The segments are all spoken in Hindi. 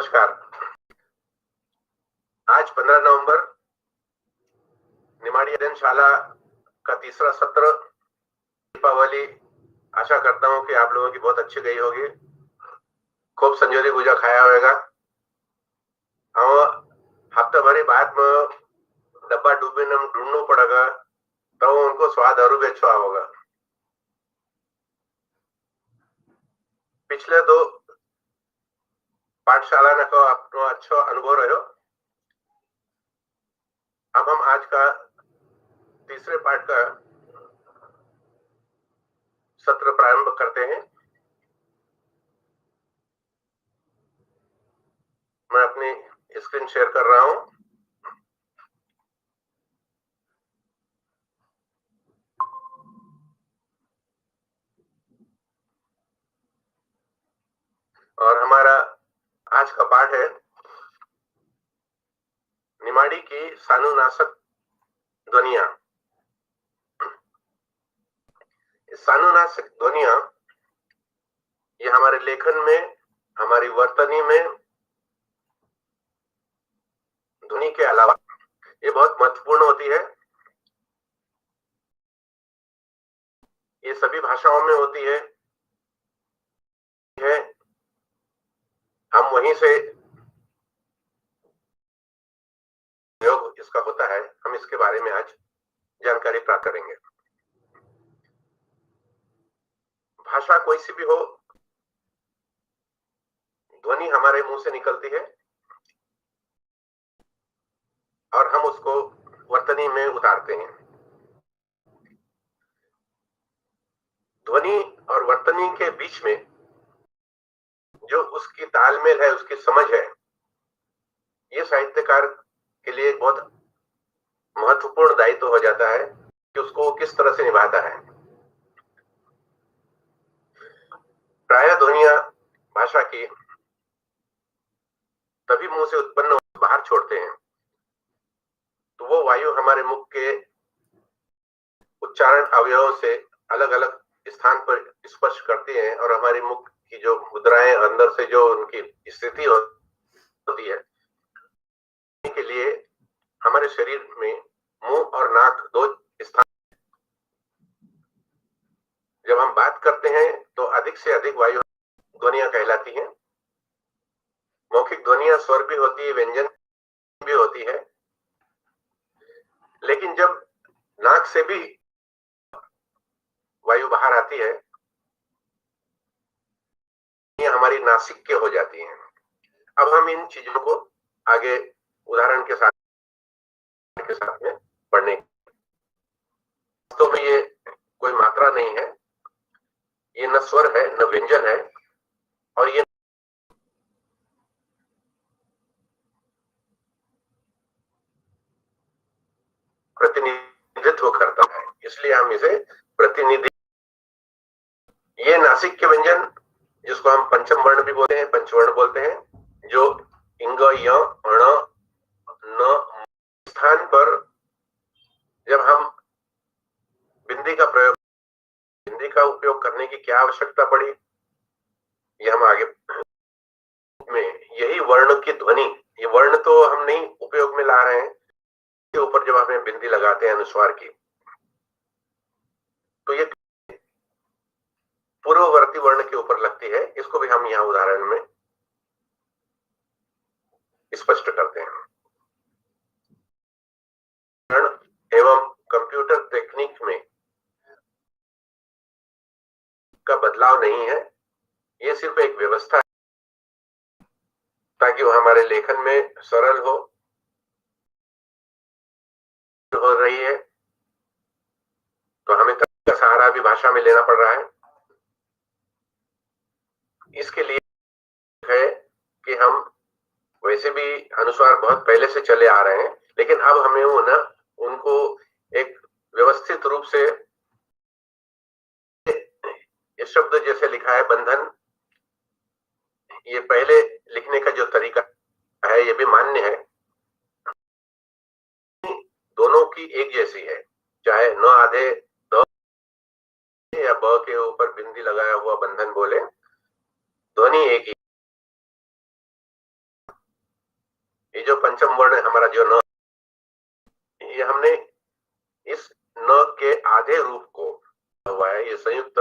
नमस्कार। आज 15 नवंबर निमाड़ी अध्ययन शाला का तीसरा सत्र। दीपावली आशा करता हूं कि आप लोगों की बहुत अच्छी गई होगी। खूब संजोरी पूजा खाया होगा और हफ्ता भरी बाद में डब्बा डूबी ने ढूंढना पड़ेगा तो उनको स्वाद और भी अच्छा होगा। पिछले दो पाठशाला ने को अपना अच्छा अनुभव रहो। अब हम आज का तीसरे पाठ का सत्र प्रारंभ करते हैं। मैं अपनी स्क्रीन शेयर कर रहा हूं। और हमारा आज का पाठ है निमाड़ी की सानुनाशक ध्वनियां। सानुनाशक ध्वनियां ये हमारे लेखन में, हमारी वर्तनी में ध्वनि के अलावा ये बहुत महत्वपूर्ण होती है। ये सभी भाषाओं में होती है। हम वहीं से प्रयोग इसका होता है। हम इसके बारे में आज जानकारी प्राप्त करेंगे। भाषा कोई सी भी हो, ध्वनि हमारे मुंह से निकलती है और हम उसको वर्तनी में उतारते हैं। ध्वनि और वर्तनी के बीच में जो उसकी तालमेल है, उसकी समझ है, ये साहित्यकार के लिए बहुत महत्वपूर्ण दायित्व हो जाता है कि उसको किस तरह से निभाता है। प्रायः ध्वनियां भाषा की तभी मुंह से उत्पन्न बाहर छोड़ते हैं तो वो वायु हमारे मुख के उच्चारण अवयवों से अलग अलग स्थान पर स्पर्श करती हैं और हमारे मुख की जो मुद्राएं, अंदर से जो उनकी स्थिति होती है, के लिए हमारे शरीर में मुंह और नाक दो स्थान। जब हम बात करते हैं तो अधिक से अधिक वायु ध्वनियां कहलाती हैं। मौखिक ध्वनियां स्वर भी होती है, व्यंजन भी होती है, लेकिन जब नाक से भी वायु बाहर आती है, ये हमारी नासिक हो जाती हैं। अब हम इन चीजों को आगे उदाहरण के साथ में पढ़ने। तो ये कोई मात्रा नहीं है, ये न स्वर है न व्यंजन है, और ये प्रतिनिधित्व करता है, इसलिए हम इसे प्रतिनिधि। ये नासिक के व्यंजन जिसको हम पंचम वर्ण भी बोलते हैं, पंचवर्ण बोलते हैं, जो इंग, य, अण, न स्थान पर जब हम बिंदी का उपयोग करने की क्या आवश्यकता पड़ी, ये हम आगे में। यही वर्ण की ध्वनि, ये वर्ण तो हम नहीं उपयोग में ला रहे हैं, के ऊपर जब हमें बिंदी लगाते हैं अनुस्वार की, तो ये पूर्ववर्ती वर्ण के ऊपर लगती है। इसको भी हम यहां उदाहरण में स्पष्ट करते हैं। एवं कंप्यूटर तकनीक में का बदलाव नहीं है, ये सिर्फ एक व्यवस्था है ताकि वो हमारे लेखन में सरल हो रही है। तो हमें तकनीक का सहारा भी भाषा में लेना पड़ रहा है। इसके लिए है कि हम वैसे भी अनुस्वार बहुत पहले से चले आ रहे हैं, लेकिन अब हमें वो ना उनको एक व्यवस्थित रूप से, ये शब्द जैसे लिखा है बंधन, ये पहले लिखने का जो तरीका है ये भी मान्य है। दोनों की एक जैसी है, चाहे न आधे द या ब के ऊपर बिंदी लगाया हुआ बंधन बोले, ध्वनि एक ही। ये जो पंचम वर्ण है हमारा जो न, ये हमने इस न के आधे रूप को हुआ है, ये संयुक्त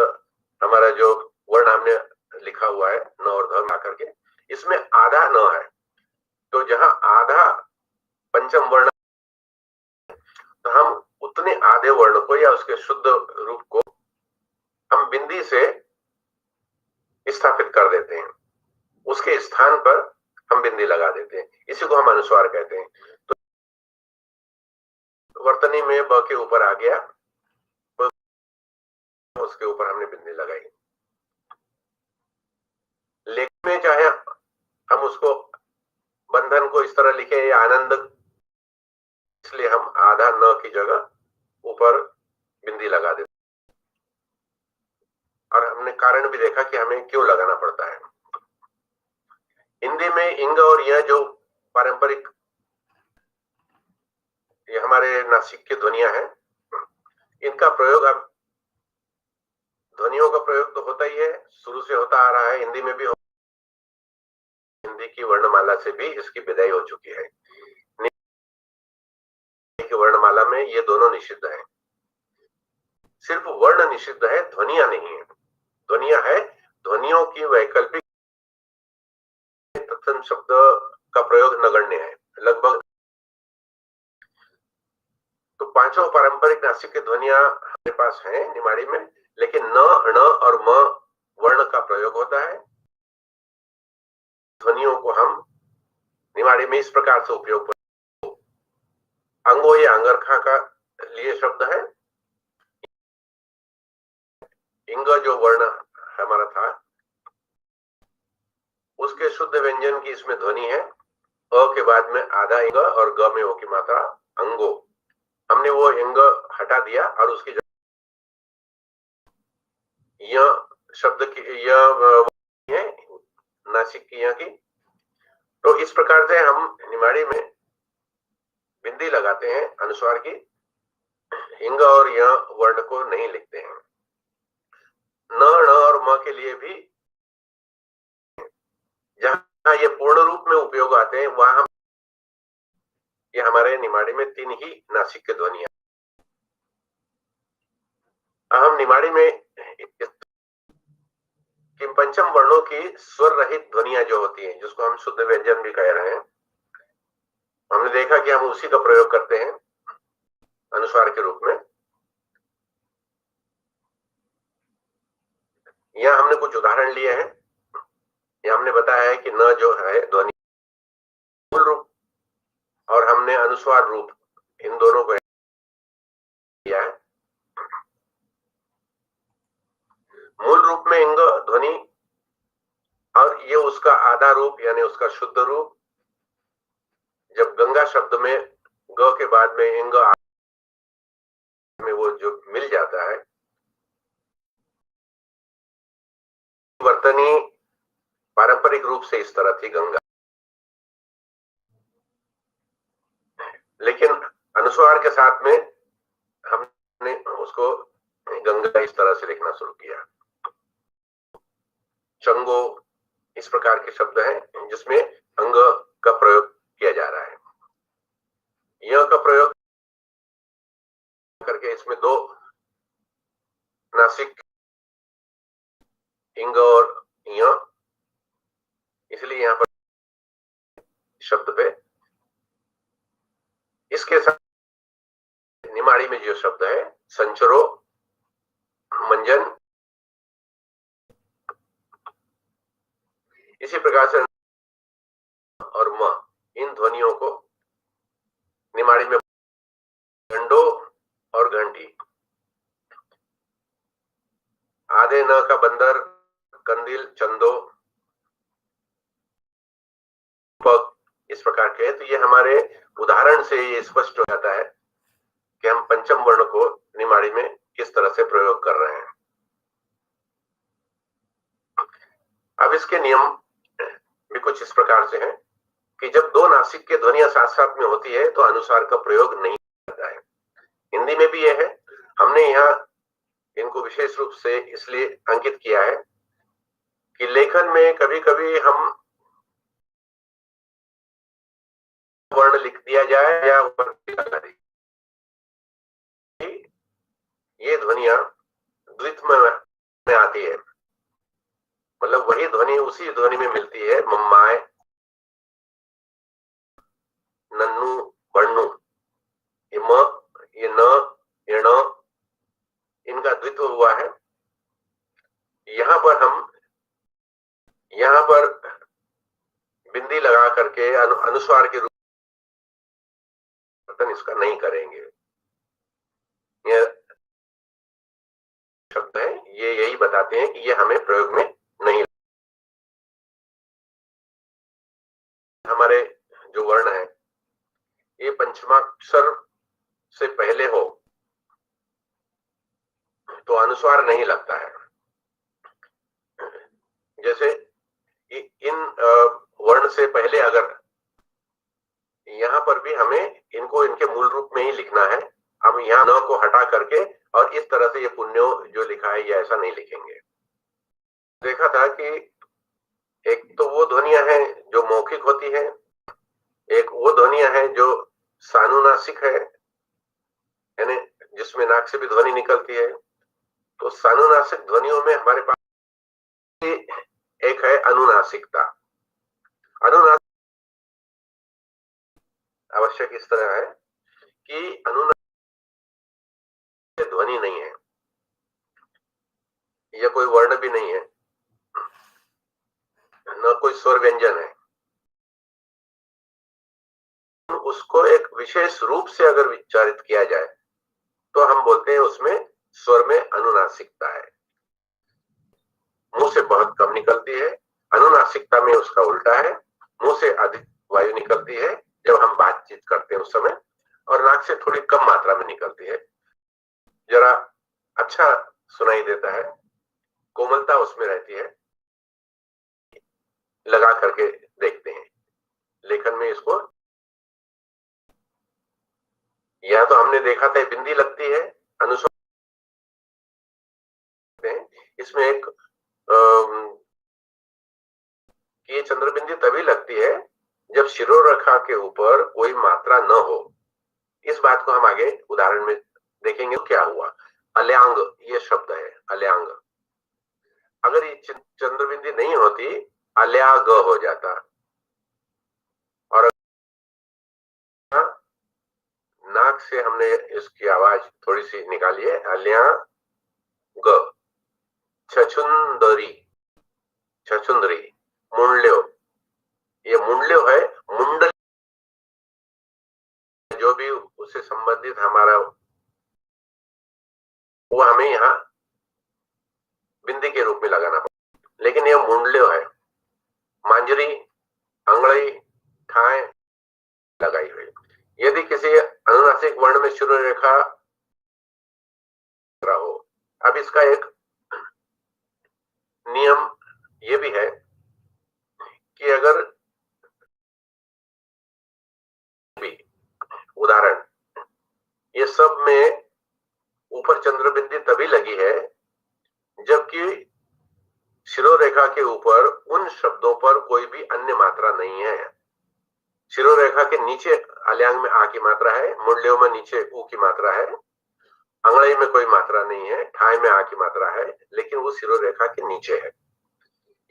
हमारा जो वर्ण हमने लिखा हुआ है न और ध मिला करके, इसमें आधा न है। तो जहां आधा पंचम वर्ण, तो हम उतने आधे वर्ण को या उसके शुद्ध रूप को हम बिंदी से स्थापित कर देते हैं, उसके स्थान पर हम बिंदी लगा देते हैं, इसी को हम अनुस्वार कहते हैं। तो वर्तनी में ब के ऊपर आ गया, उसके ऊपर हमने बिंदी लगाई। लेख में चाहे हम उसको बंधन को इस तरह लिखे या आनंद, इसलिए हम आधा न की जगह ऊपर बिंदी लगा देते, और हमने कारण भी देखा कि हमें क्यों लगाना पड़ता है। हिंदी में इंग और यह जो पारंपरिक ये हमारे नासिक की ध्वनियां हैं, इनका प्रयोग अब ध्वनियों का प्रयोग तो होता ही है, शुरू से होता आ रहा है, हिंदी में भी हिंदी की वर्णमाला से भी इसकी विदाई हो चुकी है। की वर्णमाला में ये दोनों निषिद्ध है, सिर्फ वर्ण निषिद्ध है, ध्वनियां नहीं है। ध्वनियां है, ध्वनियों की वैकल्पिक तत्सम शब्द का प्रयोग नगण्य है लगभग। तो पांचों पारंपरिक नासिक की ध्वनियां हमारे पास हैं निमाड़ी में, लेकिन न, ण और म वर्ण का प्रयोग होता है। ध्वनियों को हम निमाड़ी में इस प्रकार से उपयोग करते हैं। अंगो या अंगरखा का लिए शब्द है, इंग जो वर्ण हमारा था उसके शुद्ध व्यंजन की इसमें ध्वनि है, अ के बाद में आधा इंग और ग में ओ की मात्रा अंगो। हमने वो इंग हटा दिया और उसकी यह शब्द की यह है नासिक की यहाँ की। तो इस प्रकार से हम निमाड़ी में बिंदी लगाते हैं अनुस्वार की, इंग और यह वर्ण को नहीं लिखते हैं। न, ण और म के लिए भी जहां ये पूर्ण रूप में उपयोग आते हैं वहां हम ये हमारे निमाड़ी में तीन ही नासिक के ध्वनियां। हम निमाड़ी में कि पंचम वर्णों की स्वर रहित ध्वनियां जो होती हैं, जिसको हम शुद्ध व्यंजन भी कह रहे हैं, हमने देखा कि हम उसी का प्रयोग करते हैं अनुस्वार के रूप में। यहां हमने कुछ उदाहरण लिए हैं। यहां हमने बताया है कि न जो है ध्वनि मूल रूप और हमने अनुस्वार रूप, इन दोनों को किया है। मूल रूप में इंग ध्वनि और ये उसका आधा रूप यानी उसका शुद्ध रूप। जब गंगा शब्द में ग के बाद में इंग में वो जो मिल जाता है, वर्तनी पारंपरिक रूप से इस तरह थी गंगा, लेकिन अनुस्वार के साथ में हमने उसको गंगा इस तरह से लिखना शुरू किया। चंगो इस प्रकार के शब्द हैं जिसमें अंग का प्रयोग किया जा रहा है। य का प्रयोग करके इसमें दो नासिक इंग और य, इसलिए यहां पर शब्द पे इसके साथ निमाड़ी में जो शब्द है संचरो, मंजन, इसी प्रकार से और म, इन ध्वनियों को निमाड़ी में घंटो और घंटी, आधे न का बंदर, कंदिल, चंदो, पग, इस प्रकार के। तो ये हमारे उदाहरण से ये स्पष्ट हो जाता है कि हम पंचम वर्ण को निमाड़ी में किस तरह से प्रयोग कर रहे हैं। अब इसके नियम भी कुछ इस प्रकार से हैं कि जब दो नासिक के ध्वनियां साथ साथ में होती है तो अनुस्वार का प्रयोग नहीं होता है। हिंदी में भी यह है, हमने यहाँ इनको विशेष रूप से इसलिए अंकित किया है कि लेखन में कभी कभी हम वर्ण लिख दिया जाए या ऊपर लगा दी, ये ध्वनिया द्वित्व में आती है, मतलब वही ध्वनि उसी ध्वनि में मिलती है। मम्माए, नन्नू, बन्नू, ये म, ये न, ये न, इनका द्वित्व हुआ है। यहां पर बिंदी लगा करके अनुस्वार के रूप में इसका नहीं करेंगे। ये शब्द है, ये यही बताते हैं कि ये हमें प्रयोग में नहीं। हमारे जो वर्ण है ये पंचमाक्षर से पहले हो तो अनुस्वार नहीं लगता है। जैसे इन वर्ण से पहले अगर यहां पर भी हमें इनको इनके मूल रूप में ही लिखना है। हम यहाँ न को हटा करके और इस तरह से ये पुण्यो जो लिखा है ये ऐसा नहीं लिखेंगे। देखा था कि एक तो वो ध्वनियां हैं जो मौखिक होती है, एक वो ध्वनियां हैं जो सानुनासिक है, यानी जिसमें नाक से भी ध्वनि निकलती है। तो सानुनासिक ध्वनियों में हमारे पास एक है अनुनासिकता। अनुनासिक आवश्यक इस तरह है कि अनुनासिक ध्वनि नहीं है, यह कोई वर्ण भी नहीं है, न कोई स्वर व्यंजन है। उसको एक विशेष रूप से अगर विचारित किया जाए तो हम बोलते हैं उसमें स्वर में अनुनासिकता है। मुंह से बहुत कम निकलती है, अनुनासिकता में उसका उल्टा है, मुंह से अधिक वायु निकलती है जब हम बातचीत करते हैं उस समय, और नाक से थोड़ी कम मात्रा में निकलती है। जरा अच्छा सुनाई देता है, कोमलता उसमें रहती है। लगा करके देखते हैं लेखन में इसको। यहां तो हमने देखा था बिंदी लगती है, अनुस्वार, इसमें एक ये चंद्रबिंदी तभी लगती है जब शिरोरेखा के ऊपर कोई मात्रा न हो। इस बात को हम आगे उदाहरण में देखेंगे। क्या हुआ, अल्यांग ये शब्द है, अल्यांग। अगर ये चंद्रबिंदी नहीं होती अल्याग हो जाता, और नाक से हमने इसकी आवाज थोड़ी सी निकाली है, अल्याग। छछुंदरी, छछुंदरी, मुंडल्यो, ये मुंडल्यो है, मुंडल जो भी उससे संबंधित हमारा वो हमें यहाँ बिंदी के रूप में लगाना पड़ेगा, लेकिन यह मुंडल्यो है। मांजरी, अंगड़ई, ठाए लगाई हुई। यदि किसी अनुनासिक वर्ण में शुरू रेखा हो, अब इसका एक नियम ये भी है कि अगर भी उदाहरण ये सब में ऊपर चंद्रबिंदी तभी लगी है जबकि शिरोरेखा के ऊपर उन शब्दों पर कोई भी अन्य मात्रा नहीं है। शिरोरेखा के नीचे अल्यांग में आ की मात्रा है, मुंडल्यों में नीचे ऊ की मात्रा है, अंगड़ई में कोई मात्रा नहीं है, ठाई में आ की मात्रा है, लेकिन वो शिरोरेखा के नीचे है।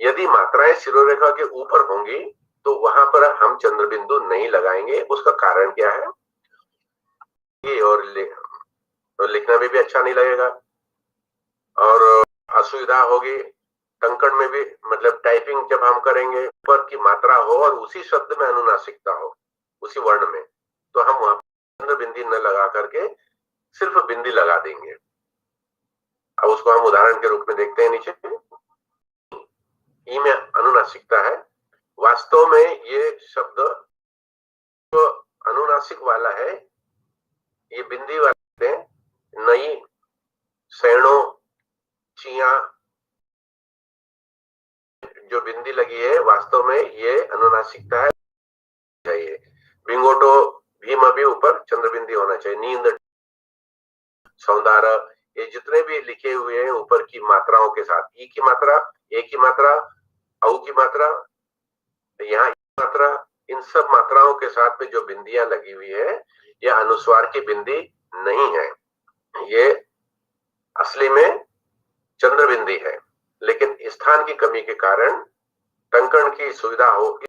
यदि मात्राएं शिरोरेखा के ऊपर होंगी तो वहां पर हम चंद्रबिंदु नहीं लगाएंगे। उसका कारण क्या है, और लिखना में भी अच्छा नहीं लगेगा और असुविधा होगी। टंकण में भी, मतलब टाइपिंग जब हम करेंगे, ऊपर की मात्रा हो और उसी शब्द में अनुनासिकता हो उसी वर्ण में, तो हम वहां चंद्र बिंदी न लगा करके सिर्फ बिंदी लगा देंगे। अब उसको हम उदाहरण के रूप में देखते हैं। नीचे ई में अनुनासिकता है, वास्तव में ये शब्द जो अनुनासिक वाला है ये बिंदी वाले नई, सैणो, चिया जो बिंदी लगी है वास्तव में ये अनुनासिकता है चाहिए। बिंगोटो, भीम भी ऊपर चंद्रबिंदी होना चाहिए। नींद, सौंदार, ये जितने भी लिखे हुए हैं ऊपर की मात्राओं के साथ, ई की मात्रा, ए की मात्रा, औ की मात्रा, यहाँ मात्रा, इन सब मात्राओं के साथ में जो बिंदियां लगी हुई है यह अनुस्वार की बिंदी नहीं है, ये असली में चंद्र बिंदी है। लेकिन स्थान की कमी के कारण टंकण की सुविधा हो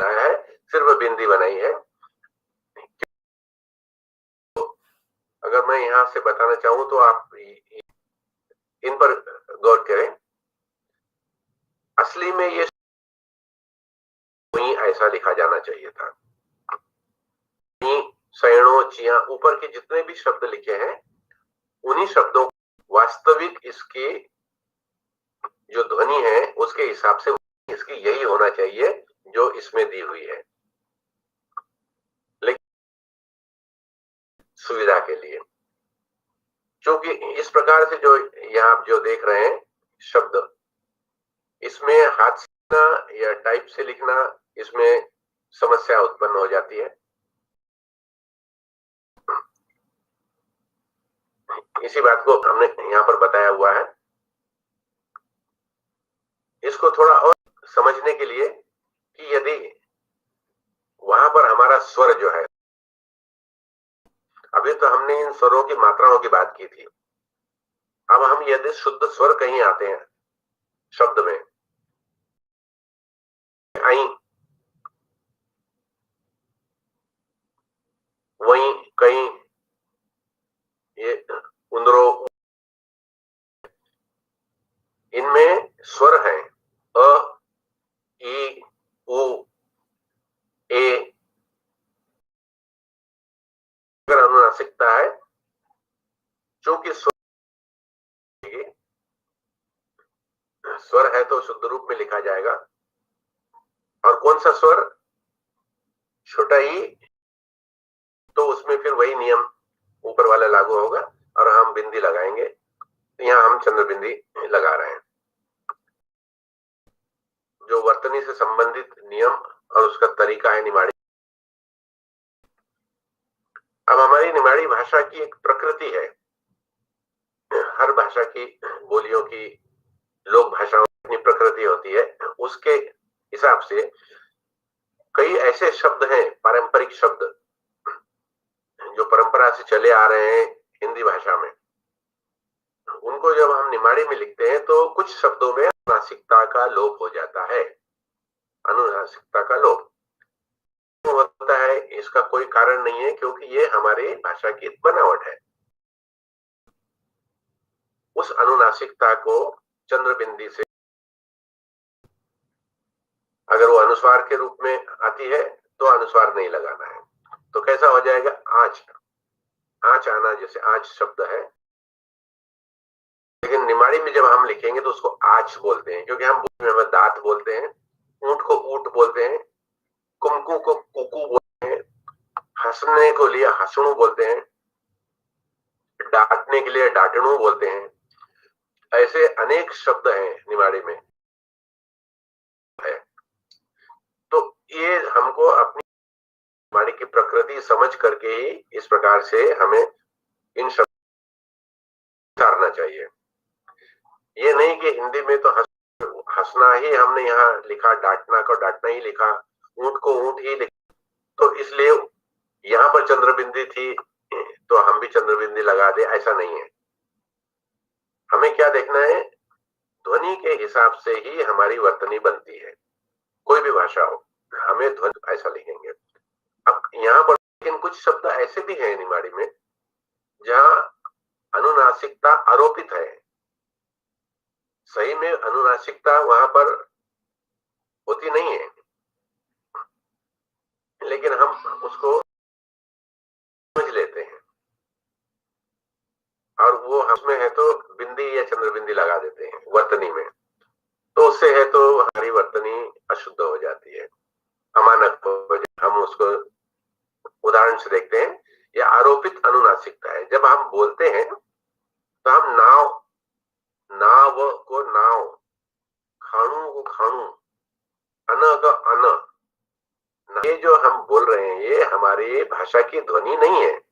है, सिर्फ बिंदी बनाई है। अगर मैं यहां से बताना चाहूं तो आप इन पर गौर करें। असली में ये ऐसा लिखा जाना चाहिए था। सैणो चिया ऊपर के जितने भी शब्द लिखे हैं उन्हीं शब्दों वास्तविक इसकी जो ध्वनि है उसके हिसाब से इसकी यही होना चाहिए जो इसमें दी हुई है, लेकिन सुविधा के लिए, क्योंकि इस प्रकार से जो यहाँ आप जो देख रहे हैं शब्द, इसमें हाथ से लिखना या टाइप से लिखना, इसमें समस्या उत्पन्न हो जाती है। इसी बात को हमने यहाँ पर बताया हुआ है। इसको थोड़ा और समझने के लिए कि यदि वहां पर हमारा स्वर जो है, अभी तो हमने इन स्वरों की मात्राओं की बात की थी, अब हम यदि शुद्ध स्वर कहीं आते हैं शब्द में, आई वहीं कहीं ये उंदरो, इनमें स्वर हैं अ, ई, उ, ए, अगर अनुनासिकता है, चूंकि स्वर है तो शुद्ध रूप में लिखा जाएगा। और कौन सा स्वर, छोटा ई, तो उसमें फिर वही नियम ऊपर वाला लागू होगा और हम बिंदी लगाएंगे। यहाँ हम चंद्र बिंदी लगा रहे हैं। जो वर्तनी से संबंधित नियम और उसका तरीका है निमाड़ी। अब हमारी निमाड़ी भाषा की एक प्रकृति है, हर भाषा की बोलियों की लोक भाषाओं की अपनी प्रकृति होती है, उसके हिसाब से कई ऐसे शब्द हैं, पारंपरिक शब्द जो परंपरा से चले आ रहे हैं हिंदी भाषा में, उनको जब हम निमाड़ी में लिखते हैं तो कुछ शब्दों में अनुनासिकता का लोप हो जाता है। अनुनासिकता का लोप होता है, इसका कोई कारण नहीं है, क्योंकि ये हमारी भाषा की बनावट है। उस अनुनासिकता को चंद्र बिंदी से अगर वो अनुस्वार के रूप में आती है तो अनुस्वार नहीं लगाना है। तो कैसा हो जाएगा, आंच, आंच आना, जैसे आंच शब्द है, लेकिन निमाड़ी में जब हम लिखेंगे तो उसको आंच बोलते हैं, क्योंकि हम में दांत बोलते हैं, ऊंट को ऊंट बोलते हैं, कुमकू को कुकू बोलते हैं, हंसने को लिए हंसणु बोलते हैं, डांटने के लिए डांटणु बोलते हैं। ऐसे अनेक शब्द हैं निमाड़ी में है। तो ये हमको अपनी निमाड़ी की प्रकृति समझ करके ही इस प्रकार से हमें इन शब्द उतारना चाहिए। ये नहीं कि हिंदी में तो हंसना ही हमने यहाँ लिखा, डांटना को डांटना ही लिखा, ऊंट को ऊंट ही लिखा, तो इसलिए यहाँ पर चंद्रबिंदी थी तो हम भी चंद्रबिंदी लगा दे, ऐसा नहीं है। हमें क्या देखना है, ध्वनि के हिसाब से ही हमारी वर्तनी बनती है, कोई भी भाषा हो, हमें ध्वनि ऐसा लिखेंगे। अब यहाँ पर लेकिन कुछ शब्द ऐसे भी हैं निमाड़ी में जहां अनुनासिकता आरोपित है, सही में अनुनासिकता वहां पर होती नहीं है, लेकिन हम उसको समझ लेते हैं और वो हमें है तो बिंदी या चंद्रबिंदी लगा देते हैं वर्तनी में, तो उससे है तो हमारी वर्तनी अशुद्ध हो जाती है, अमानक हो जाती है। हम उसको उदाहरण से देखते हैं, यह आरोपित अनुनासिकता है। जब हम बोलते हैं तो हम नाव, नाव को नाव, खाणु को खाणु, अन का अन, ये जो हम बोल रहे हैं ये हमारी भाषा की ध्वनि नहीं है।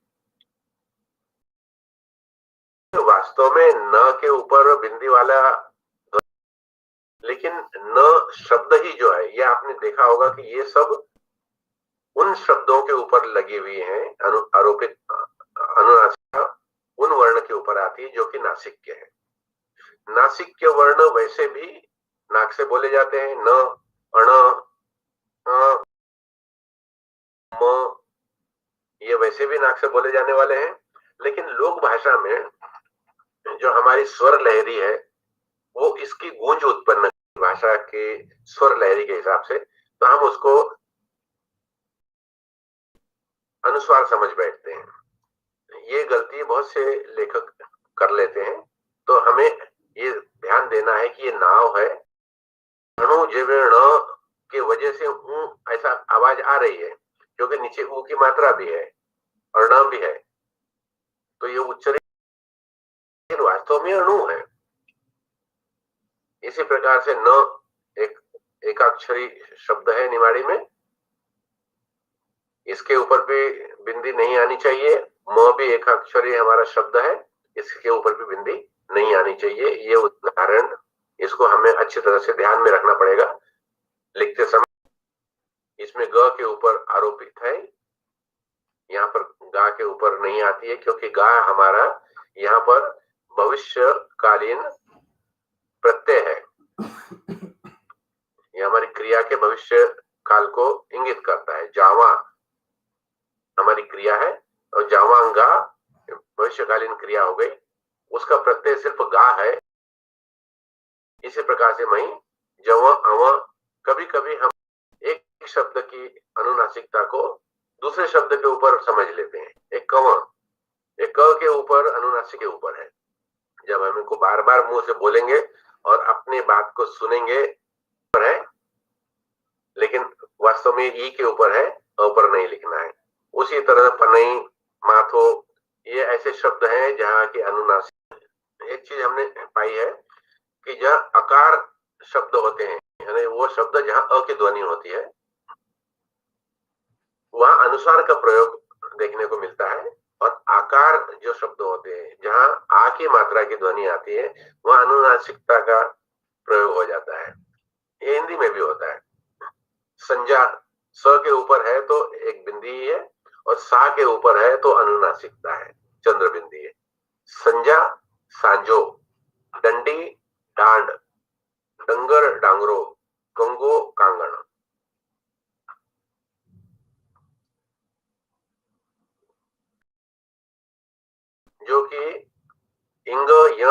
वास्तव में न के ऊपर बिंदी वाला लेकिन न शब्द ही जो है, ये आपने देखा होगा कि ये सब उन शब्दों के ऊपर लगी हुई है, आरोपित अनुनासिका उन वर्ण के ऊपर आती है जो कि नासिक्य है। नासिक्य वर्ण वैसे भी नाक से बोले जाते हैं, न, अण, अ, म, ये वैसे भी नाक से बोले जाने वाले हैं। लेकिन लोक भाषा में जो हमारी स्वर लहरी है, वो इसकी गूंज उत्पन्न भाषा के स्वर लहरी के हिसाब से, तो हम उसको अनुस्वार समझ बैठते हैं। ये गलती बहुत से लेखक कर लेते हैं। तो हमें ये ध्यान देना है कि ये नाव है, अणु जीवण के वजह से ऊ ऐसा आवाज आ रही है, क्योंकि नीचे ऊ की मात्रा भी है और न भी है, तो ये उच्चरित वास्तव में अणु है। इसी प्रकार से न एक एकाक्षरी शब्द है निमाड़ी में, इसके ऊपर भी बिंदी नहीं आनी चाहिए। म भी एकाक्षरी हमारा शब्द है, इसके ऊपर भी बिंदी नहीं आनी चाहिए। ये उदाहरण, इसको हमें अच्छी तरह से ध्यान में रखना पड़ेगा लिखते समय। इसमें ग के ऊपर आरोपित है, यहाँ पर गा के ऊपर नहीं आती है, क्योंकि गा हमारा यहाँ पर भविष्यकालीन प्रत्यय है। ये हमारी क्रिया के भविष्य काल को इंगित करता है। जावा हमारी क्रिया है और जावांगा भविष्यकालीन क्रिया हो गई, उसका प्रत्यय सिर्फ गा है। इसी प्रकार से मई, जव, अव, कभी कभी हम एक शब्द की अनुनासिकता को दूसरे शब्द के ऊपर समझ लेते हैं। एक कव, एक क के ऊपर अनुनासिक के ऊपर है। जब हम इनको बार बार मुंह से बोलेंगे और अपनी बात को सुनेंगे है, लेकिन वास्तव में ई के ऊपर है, ऊपर नहीं लिखना है। उसी तरह पनई, माथो, ये ऐसे शब्द हैं जहाँ की अनुनासिक। एक चीज हमने पाई है कि जहाँ अकार शब्द होते हैं, यानी वो शब्द जहाँ अ की ध्वनि होती है, वहां अनुस्वार का प्रयोग देखने को मिलता है। और आकार जो शब्द होते हैं जहाँ आ की मात्रा की ध्वनि आती है, वहां अनुनासिकता का प्रयोग हो जाता है। ये हिंदी में भी होता है। संज्ञा स के ऊपर है तो एक बिंदी है, और सा के ऊपर है तो अनुनासिकता है, चंद्र बिंदी है। संज्ञा सांजो, डंडी डांड, डंगर डांगरो, गंगो कांगण। जो कि इंग, य,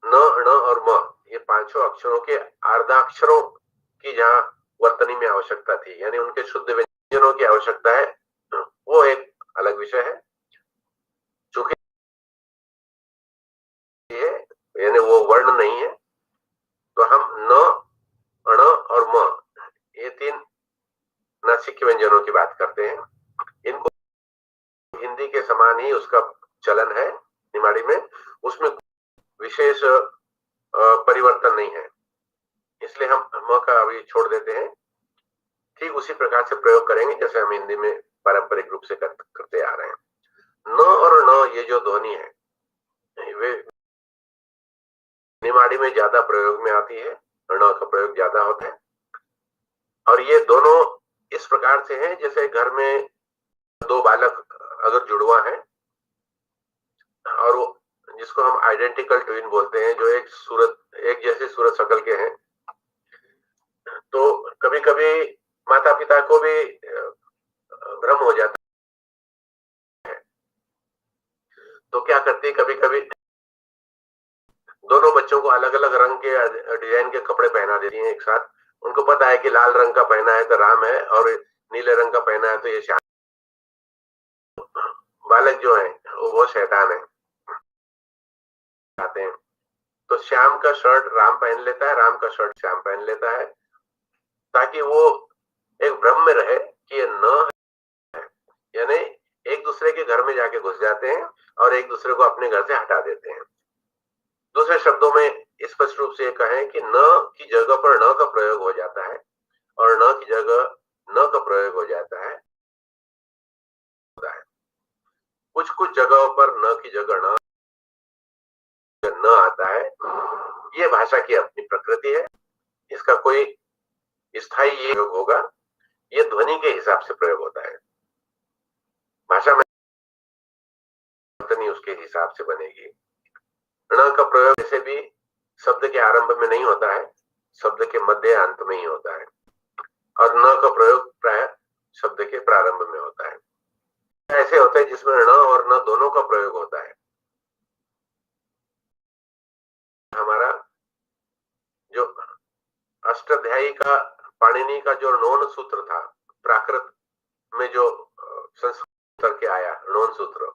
न, ण और म, ये पांचों अक्षरों के अर्धाक्षरों की जहां वर्तनी में आवश्यकता थी, यानी उनके शुद्ध व्यंजनों की आवश्यकता है, वो एक अलग विषय है। चूंकि यानी वो वर्ण नहीं है, तो हम न, अण और म, ये तीन नासिक व्यंजनों की बात करते हैं। इनको हिंदी के समान ही उसका चलन है निमाड़ी में, उसमें विशेष परिवर्तन नहीं है, इसलिए हम म का अभी छोड़ देते हैं। ठीक उसी प्रकार से प्रयोग करेंगे जैसे हम हिंदी में पारंपरिक रूप से करते आ रहे हैं। न और न ये जो ध्वनि है, वे निमाड़ी में ज्यादा प्रयोग में आती है, न का प्रयोग ज्यादा होता है। और ये दोनों इस प्रकार से हैं जैसे घर में दो बालक अगर जुड़वा है, और वो जिसको हम आइडेंटिकल ट्विन बोलते हैं, जो एक जैसे सूरत शक्ल के हैं, तो कभी कभी माता पिता को भी भ्रम हो जाता है। तो क्या करते हैं, कभी कभी दोनों बच्चों को अलग अलग रंग के डिजाइन के कपड़े पहना देती हैं एक साथ। उनको पता है कि लाल रंग का पहना है तो राम है, और नीले रंग का पहना है तो ये श्याम। बालक जो है वो बहुत शैतान है, आते हैं तो श्याम का शर्ट राम पहन लेता है, राम का शर्ट श्याम पहन लेता है, ताकि वो एक भ्रम में रहे कि ये न है। यानी एक दूसरे के घर में जाके घुस जाते हैं और एक दूसरे को अपने घर से हटा देते हैं। दूसरे शब्दों में स्पष्ट रूप से ये कहें कि न की जगह पर न का प्रयोग हो जाता है, और न की जगह न का प्रयोग हो जाता है। कुछ कुछ जगहों पर न की जगह न आता है। ये भाषा की अपनी प्रकृति है। इसका कोई स्थायी ये प्रयोग होगा, ये ध्वनि के हिसाब से प्रयोग होता है। भाषा में नहीं उसके हिसाब से बनेगी। ण का प्रयोग ऐसे भी शब्द के आरंभ में नहीं होता है, शब्द के मध्य अंत में ही होता है, और न का प्रयोग प्राय शब्द के प्रारंभ में होता है। ऐसे होता है जिसमें ण और न दोनों का प्रयोग होता है। हमारा जो अष्टाध्यायी का पाणिनि का जो नोन सूत्र था, प्राकृत में जो संस्कृत करके आया नोन सूत्र,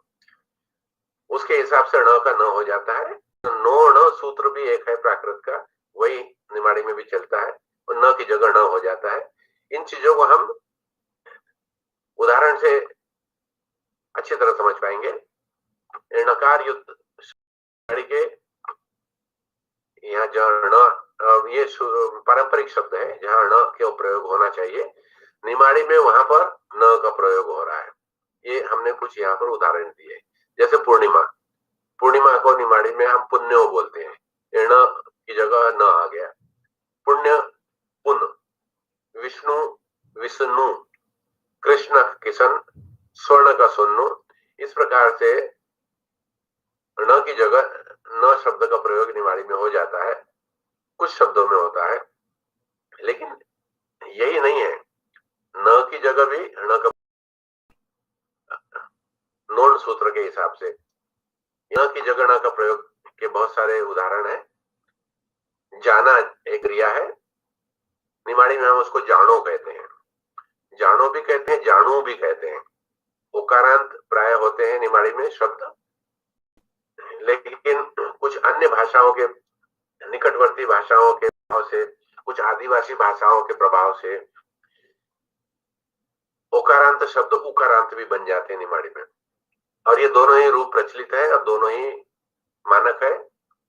उसके हिसाब से ण का न हो जाता है। नो ण सूत्र भी एक है प्राकृत का, वही निमाड़ी में भी चलता है, और न की जगह न हो जाता है। इन चीजों को हम उदाहरण से अच्छी तरह समझ पाएंगे। णकार युक्त के यहाँ जहाँ ण, ये पारंपरिक शब्द है जहाँ ण का प्रयोग होना चाहिए, निमाड़ी में वहां पर न का प्रयोग हो रहा है। ये हमने कुछ यहाँ पर उदाहरण दिए, जैसे पूर्णिमा। पूर्णिमा को निमाड़ी में हम पुण्यो बोलते हैं, ण की जगह न आ गया। पुण्य पुन, विष्णु विष्णु, कृष्ण किशन, स्वर्ण का सुन्नु। इस प्रकार से न की जगह न शब्द का प्रयोग निमाड़ी में हो जाता है, कुछ शब्दों में होता है, लेकिन यही नहीं है। न की जगह भी ण का नोन सूत्र के हिसाब से न की जगह ण का प्रयोग के बहुत सारे उदाहरण है। जाना एक क्रिया है, निमाड़ी में हम उसको जानो कहते हैं, जानो भी कहते हैं, जानू भी कहते हैं। ओकारांत प्राय होते हैं निमाड़ी में शब्द, लेकिन कुछ अन्य भाषाओं के, निकटवर्ती भाषाओं के प्रभाव से, कुछ आदिवासी भाषाओं के प्रभाव से ओकारांत शब्द उकारांत भी बन जाते हैं निमाड़ी में। और ये दोनों ही रूप प्रचलित है और दोनों ही मानक है,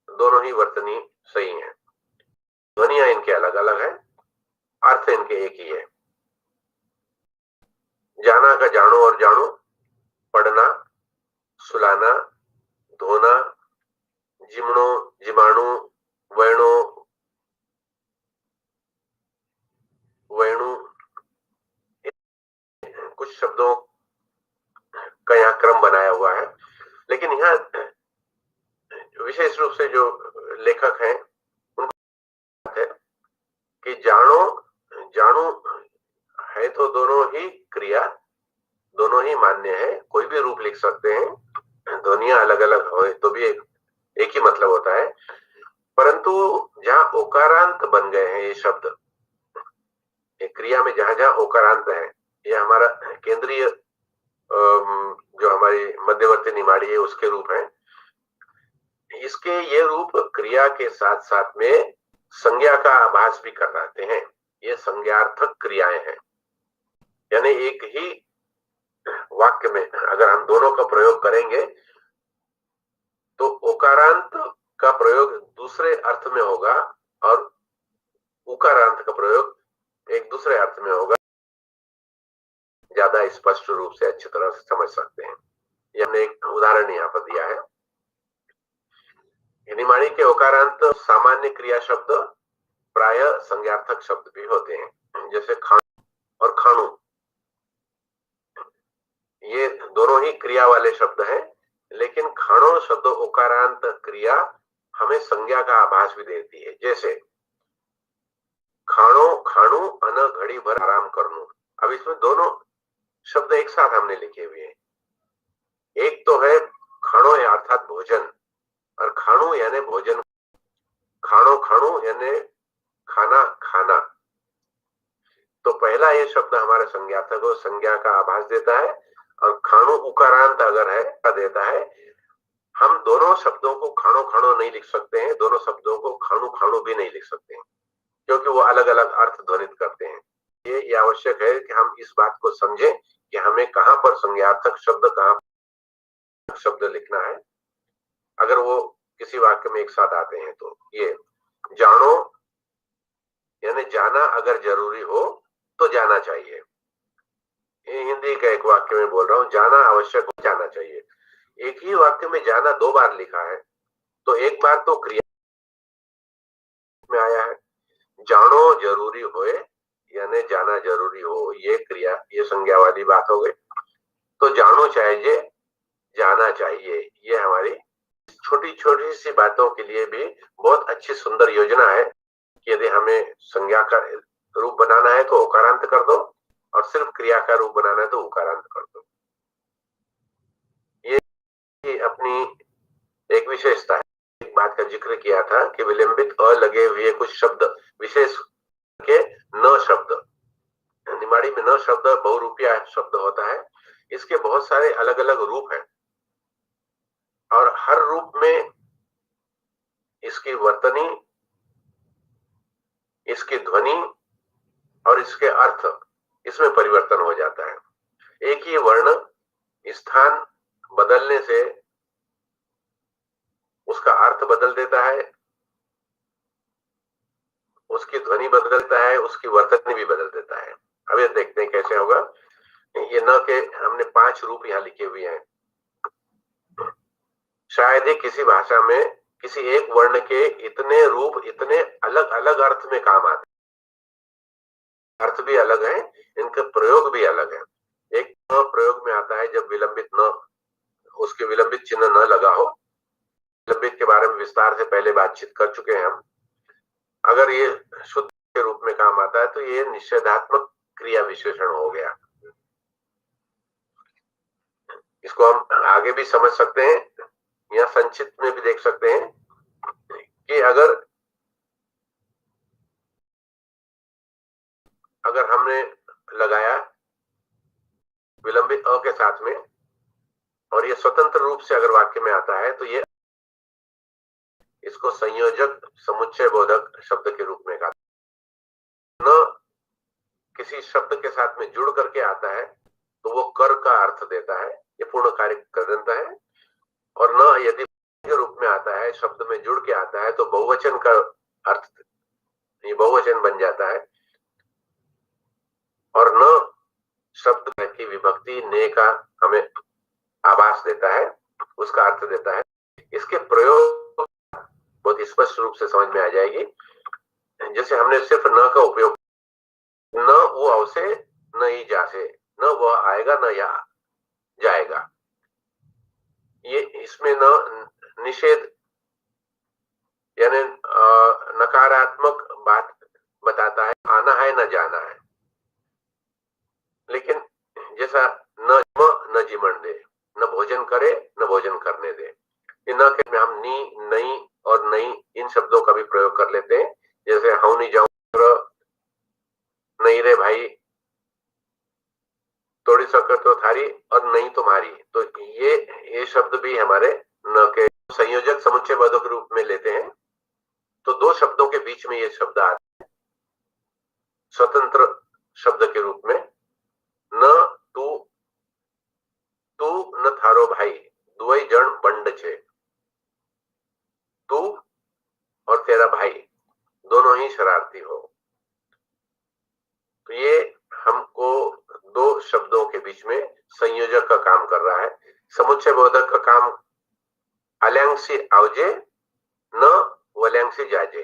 दोनों ही वर्तनी सही है। ध्वनियां इनके अलग अलग है, अर्थ इनके एक ही है। जाना का जानो और जानो, पढ़ना, सुलाना, धोना, जिमणो जिमाणु, वैणो वैणु, कुछ शब्दों का यहाँ क्रम बनाया हुआ है। लेकिन यहाँ विशेष रूप से जो लेखक हैं उनको है कि जानो जानू है तो दोनों ही क्रिया, दोनों ही मान्य है, कोई भी रूप लिख सकते हैं। ध्वनियां अलग अलग हो तो भी एक ही मतलब होता है, परंतु जहां ओकारांत बन गए हैं ये शब्द, एक क्रिया में जहां जहां ओकारांत है, ये हमारा केंद्रीय जो हमारी मध्यवर्ती निमाड़ी है उसके रूप है। इसके ये रूप क्रिया के साथ साथ में संज्ञा का आभास भी कराते हैं। ये संज्ञार्थक क्रियाएं हैं, यानी एक ही वाक्य में अगर हम दोनों का प्रयोग करेंगे तो ओकारांत का प्रयोग दूसरे अर्थ में होगा और उकारांत का प्रयोग एक दूसरे अर्थ में होगा। ज्यादा स्पष्ट रूप से अच्छी तरह से समझ सकते हैं। ये हमने एक उदाहरण यहाँ पर दिया है। निमाड़ी के ओकारांत सामान्य क्रिया शब्द प्राय संज्ञार्थक शब्द भी होते हैं, जैसे खाणु और खाणु, ये दोनों ही क्रिया वाले शब्द हैं, लेकिन खाणो शब्द ओकारांत क्रिया हमें संज्ञा का आभास भी देती है। जैसे खाणो खाणु अन घड़ी भर आराम करनू। अब इसमें दोनों शब्द एक साथ हमने लिखे हुए हैं। एक तो है खाणो अर्थात भोजन, और खाणु यानी भोजन, खाणो खाणु यानी खाना खाना। तो पहला ये शब्द हमारे संज्ञार्थक को संज्ञा का आभास देता है, और खाणु उकारांत अगर है देता है। हम दोनों शब्दों को खाणो खाणो नहीं लिख सकते हैं, दोनों शब्दों को खाणु खाणु भी नहीं लिख सकते हैं, क्योंकि वो अलग अलग अर्थ ध्वनित करते हैं। ये आवश्यक है कि हम इस बात को समझें कि हमें कहां पर संज्ञार्थक शब्द, कहां शब्द लिखना है अगर वो किसी वाक्य में एक साथ आते हैं। तो ये जानो यानी जाना अगर जरूरी हो तो जाना चाहिए। ये हिंदी का एक वाक्य में बोल रहा हूं, जाना आवश्यक हो जाना चाहिए। एक ही वाक्य में जाना दो बार लिखा है, तो एक बार तो क्रिया में आया है, जानो जरूरी होए यानी जाना जरूरी हो, ये क्रिया, ये संज्ञा वाली बात हो गई। तो जानो चाहिए, जाना चाहिए, ये हमारी छोटी छोटी सी बातों के लिए भी बहुत अच्छी सुंदर योजना है कि यदि हमें संज्ञा का रूप बनाना है तो उकारांत कर दो, और सिर्फ क्रिया का रूप बनाना है तो उकारांत कर दो। ये अपनी एक विशेषता है। एक बात का जिक्र किया था कि विलंबित अ लगे हुए कुछ शब्द, विशेष के न शब्द, निमाड़ी में न शब्द बहुरूपिया शब्द होता है। इसके बहुत सारे अलग अलग रूप हैं और हर रूप में इसकी वर्तनी, इसकी ध्वनि और इसके अर्थ, इसमें परिवर्तन हो जाता है। एक ही वर्ण स्थान बदलने से उसका अर्थ बदल देता है, उसकी ध्वनि बदलता है, उसकी वर्तनी भी बदल देता है। अब ये देखते हैं कैसे होगा। ये न के हमने 5 रूप यहाँ लिखे हुए हैं। शायद ही किसी भाषा में किसी एक वर्ण के इतने रूप इतने अलग अलग अर्थ में काम आते, अर्थ भी अलग है, इनके प्रयोग भी अलग है। एक न प्रयोग में आता है जब विलंबित न, उसके विलंबित चिन्ह न लगा हो। विलंबित के बारे में विस्तार से पहले बातचीत कर चुके हैं हम। अगर ये शुद्ध के रूप में काम आता है तो ये निषेधात्मक क्रिया विशेषण हो गया। इसको हम आगे भी समझ सकते हैं या संक्षिप्त में भी देख सकते हैं कि अगर हमने लगाया विलंबित अ के साथ में और ये स्वतंत्र रूप से अगर वाक्य में आता है तो ये इसको संयोजक समुच्चय बोधक शब्द के रूप में कहा। न किसी शब्द के साथ में जुड़ करके आता है तो वो कर का अर्थ देता है, ये पूर्ण कार्य कर देता है। और न यदि के रूप में आता है, शब्द में जुड़ के आता है तो बहुवचन का अर्थ, ये बहुवचन बन जाता है। और न शब्द की विभक्ति ने का हमें आभास देता है, उसका अर्थ देता है। इसके प्रयोग बहुत स्पष्ट रूप से समझ में आ जाएगी। जैसे हमने सिर्फ न का उपयोग, न वो अवसे न ही जासे, न वह आएगा न यह जाएगा, ये इसमें न निषेध यानी नकारात्मक बात बताता है, आना है न जाना है। लेकिन जैसा न जिमण दे, न भोजन करे न भोजन करने दे, न के में हम नी, नहीं और नहीं इन शब्दों का भी प्रयोग कर लेते हैं। जैसे हाउ नहीं जाऊं, नहीं रे भाई, थोड़ी सकर तो थारी और नहीं तुम्हारी, तो ये शब्द भी हमारे न के संयोजक समुच्चय पदों के रूप में लेते हैं। तो दो शब्दों के बीच में ये शब्द आते हैं स्वतंत्र शब्द के रूप में। न तू तू न थारो भाई, दुई जन बंड छे, तू और तेरा भाई दोनों ही शरारती हो। तो ये हमको दो शब्दों के बीच में संयोजक का काम कर रहा है। समुच्चय बोधक का काम अलैंसी आवजे न वलैंसी जाजे,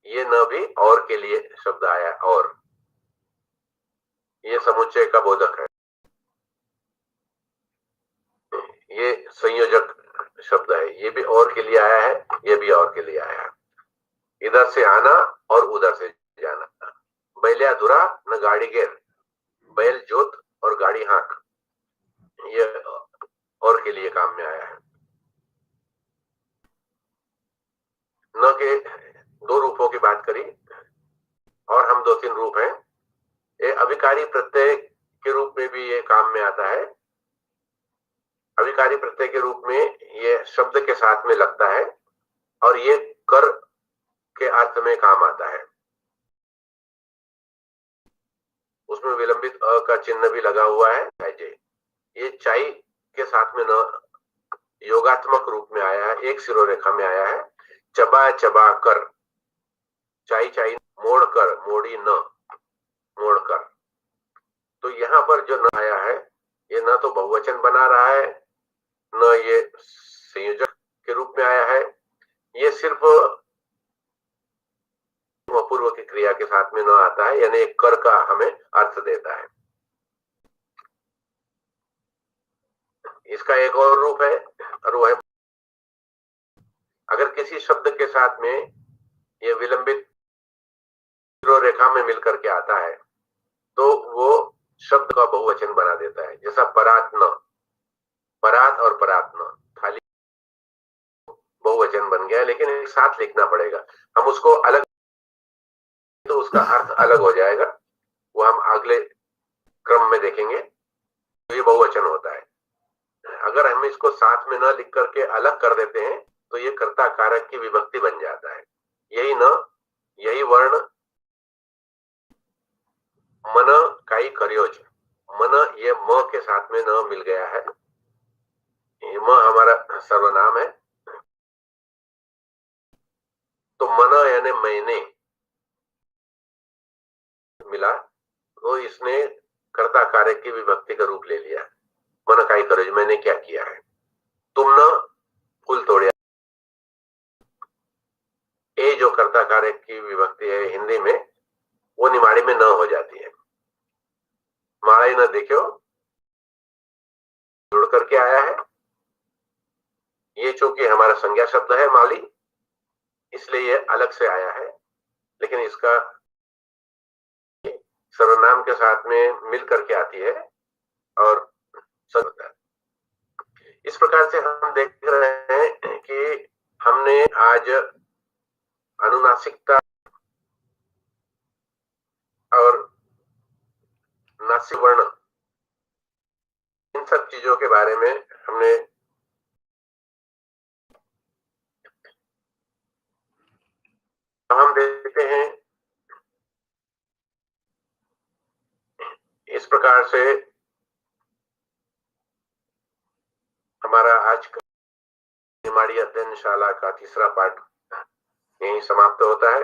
ये न भी और के लिए शब्द आया, और ये समुच्चय का बोधक है। ये संयोजक शब्द है, ये भी और के लिए आया है, ये भी और के लिए आया है। इधर से आना और उधर से जाना। बैलिया धुरा न गाड़ी गेर, बैल जोत और गाड़ी हाँक, ये और के लिए काम में आया है। न के दो रूपों की बात करी और हम 2-3 रूप हैं। ये अभिकारी प्रत्यय के रूप में भी ये काम में आता है। अभिकारी प्रत्यय के रूप में ये शब्द के साथ में लगता है और ये कर के अर्थ में काम आता है। उसमें विलंबित अ का चिन्ह भी लगा हुआ है। ये चाई के साथ में न योगात्मक रूप में आया है, एक शिरोरेखा में आया है। चबा चबा कर, चाई चाई, मोड़ कर मोड़ी न, मोड़ कर। तो यहाँ पर जो न आया है, ये न तो बहुवचन बना रहा है, न ये संयोजक के रूप में आया है। ये सिर्फ पूर्व की साथ में न आता है, यानी एक कर का हमें अर्थ देता है। इसका एक और रूप है और वो है, अगर किसी शब्द के साथ में ये विलंबित रेखा में मिलकर के आता है तो वो शब्द का बहुवचन बना देता है। जैसा परात्न, परात और परात्न खाली बहुवचन बन गया, लेकिन एक साथ लिखना पड़ेगा। हम उसको अलग तो उसका अर्थ अलग हो जाएगा, वो हम अगले क्रम में देखेंगे। तो ये बहुवचन होता है। अगर हम इसको साथ में न लिख करके अलग कर देते हैं तो ये कर्ता कारक की विभक्ति बन जाता है। यही न, यही वर्ण मन काई कर्योज, मन ये म के साथ में न मिल गया है। ये म हमारा सर्वनाम है, तो मन यानी मैंने मिला तो इसने कर्ता कारक की विभक्ति का रूप ले लिया। मन काई कर्योज, मैंने क्या किया है। तुम न फूल तोड़िया, ये जो कर्ता कारक की विभक्ति है हिंदी में, वो निमाड़ी में न हो जाती है। माड़ाई न देखो जुड़ करके आया है। ये चूंकि हमारा संज्ञा शब्द है माली, इसलिए ये अलग से आया है, लेकिन इसका सर्वनाम के साथ में मिल करके आती है और सद होता है। इस प्रकार से हम देख रहे हैं कि हमने आज अनुनासिकता और नासिक वर्ण, इन सब चीजों के बारे में हमने हम देखते हैं। इस प्रकार से हमारा आज का निमाड़ी अध्ययन शाला का तीसरा पाठ यही समाप्त होता है।